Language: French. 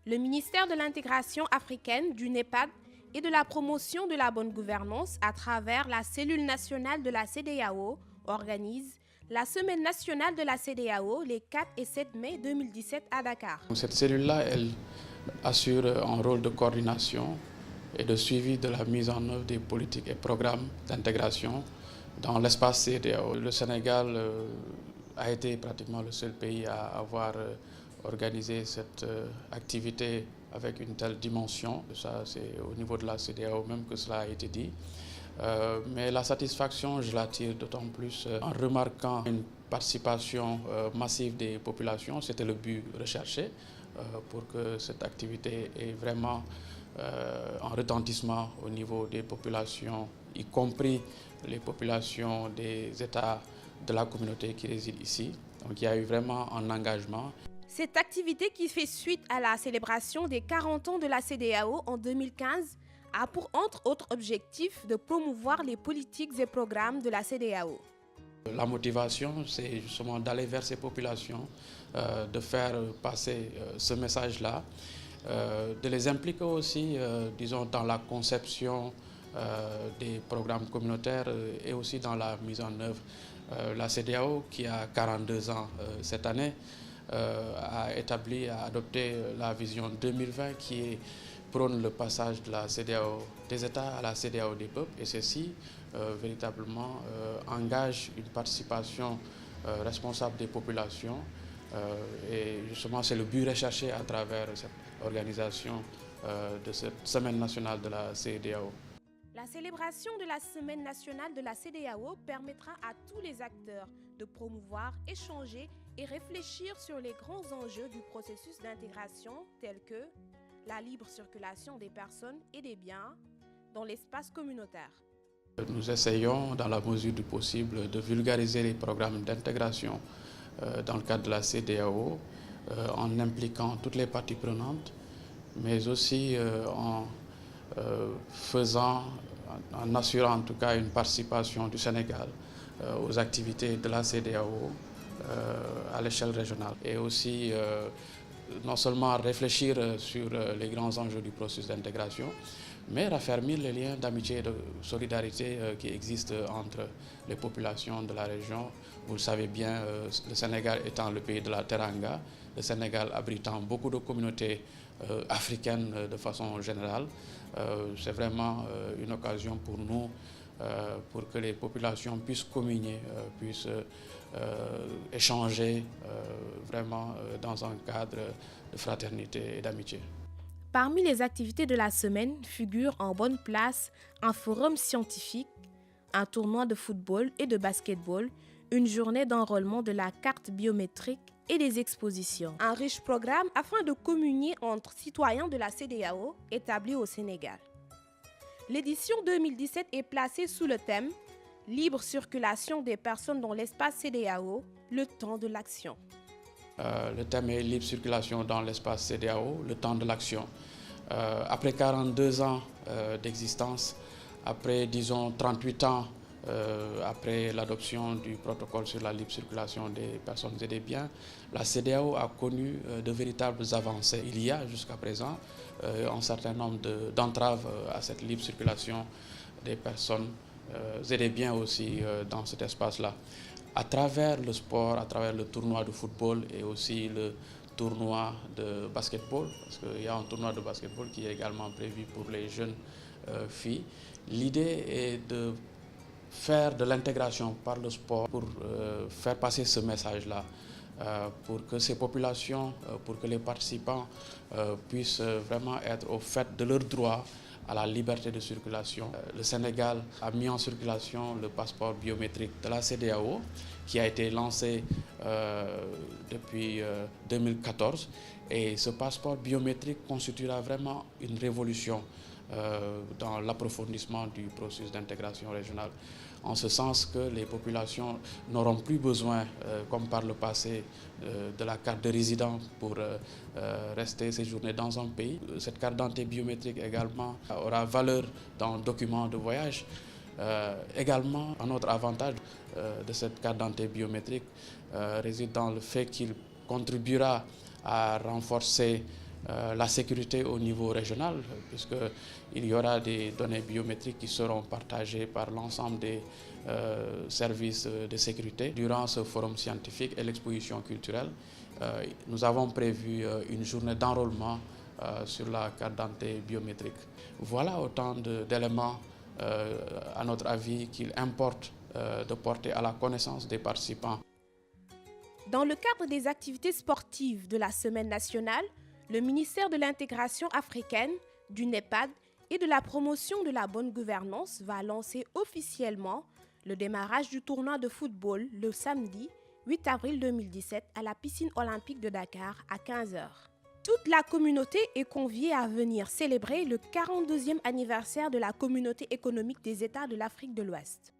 Le ministère de l'intégration africaine, du NEPAD et de la promotion de la bonne gouvernance à travers la cellule nationale de la CEDEAO organise la Semaine nationale de la CEDEAO les 4 et 7 mai 2017 à Dakar. Cette cellule-là, elle assure un rôle de coordination et de suivi de la mise en œuvre des politiques et programmes d'intégration dans l'espace CEDEAO. Le Sénégal a été pratiquement le seul pays à avoir organisé cette activité avec une telle dimension. Ça, c'est au niveau de la CEDEAO même que cela a été dit. Mais la satisfaction, je la tire d'autant plus en remarquant une participation massive des populations. C'était le but recherché pour que cette activité ait vraiment un retentissement au niveau des populations, y compris les populations des États de la communauté qui résident ici. Donc il y a eu vraiment un engagement. Cette activité qui fait suite à la célébration des 40 ans de la CEDEAO en 2015 a pour entre autres objectifs de promouvoir les politiques et programmes de la CEDEAO. La motivation, c'est justement d'aller vers ces populations, de faire passer ce message-là, de les impliquer aussi, disons, dans la conception des programmes communautaires et aussi dans la mise en œuvre. La CEDEAO, qui a 42 ans cette année, a adopté la vision 2020 qui prône le passage de la CEDEAO des États à la CEDEAO des peuples, et ceci véritablement engage une participation responsable des populations, et justement c'est le but recherché à travers cette organisation de cette Semaine nationale de la CEDEAO. La célébration de la Semaine nationale de la CEDEAO permettra à tous les acteurs de promouvoir, échanger et réfléchir sur les grands enjeux du processus d'intégration tels que la libre circulation des personnes et des biens dans l'espace communautaire. Nous essayons, dans la mesure du possible, de vulgariser les programmes d'intégration dans le cadre de la CEDEAO en impliquant toutes les parties prenantes, mais aussi en assurant en tout cas une participation du Sénégal aux activités de la CEDEAO à l'échelle régionale, et aussi non seulement réfléchir sur les grands enjeux du processus d'intégration, mais raffermir les liens d'amitié et de solidarité qui existent entre les populations de la région. Vous le savez bien, le Sénégal étant le pays de la Teranga, le Sénégal abritant beaucoup de communautés africaines de façon générale, c'est vraiment une occasion pour nous, pour que les populations puissent communier, puissent échanger vraiment dans un cadre de fraternité et d'amitié. Parmi les activités de la semaine figurent en bonne place un forum scientifique, un tournoi de football et de basketball, une journée d'enrôlement de la carte biométrique et des expositions. Un riche programme afin de communier entre citoyens de la CEDEAO établis au Sénégal. L'édition 2017 est placée sous le thème « Libre circulation des personnes dans l'espace CEDEAO, le temps de l'action ». Le thème est libre circulation dans l'espace CEDEAO, le temps de l'action. Après 42 ans d'existence, après disons 38 ans après l'adoption du protocole sur la libre circulation des personnes et des biens, la CEDEAO a connu de véritables avancées. Il y a jusqu'à présent un certain nombre d'entraves à cette libre circulation des personnes et des biens aussi dans cet espace-là. À travers le sport, à travers le tournoi de football et aussi le tournoi de basketball, parce qu'il y a un tournoi de basketball qui est également prévu pour les jeunes filles. L'idée est de faire de l'intégration par le sport pour faire passer ce message-là, pour que ces populations, pour que les participants puissent vraiment être au fait de leurs droits à la liberté de circulation. Le Sénégal a mis en circulation le passeport biométrique de la CEDEAO qui a été lancé depuis 2014, et ce passeport biométrique constituera vraiment une révolution dans l'approfondissement du processus d'intégration régionale, en ce sens que les populations n'auront plus besoin, comme par le passé, de la carte de résident pour rester séjourner dans un pays. Cette carte d'identité biométrique également aura valeur dans le document de voyage. Également, un autre avantage de cette carte d'identité biométrique réside dans le fait qu'il contribuera à renforcer la sécurité au niveau régional, puisqu'il y aura des données biométriques qui seront partagées par l'ensemble des services de sécurité. Durant ce forum scientifique et l'exposition culturelle, nous avons prévu une journée d'enrôlement sur la carte d'identité biométrique. Voilà autant d'éléments, à notre avis, qu'il importe de porter à la connaissance des participants. Dans le cadre des activités sportives de la Semaine nationale, le ministère de l'Intégration africaine, du NEPAD et de la promotion de la bonne gouvernance va lancer officiellement le démarrage du tournoi de football le samedi 8 avril 2017 à la piscine olympique de Dakar à 15h. Toute la communauté est conviée à venir célébrer le 42e anniversaire de la Communauté économique des États de l'Afrique de l'Ouest.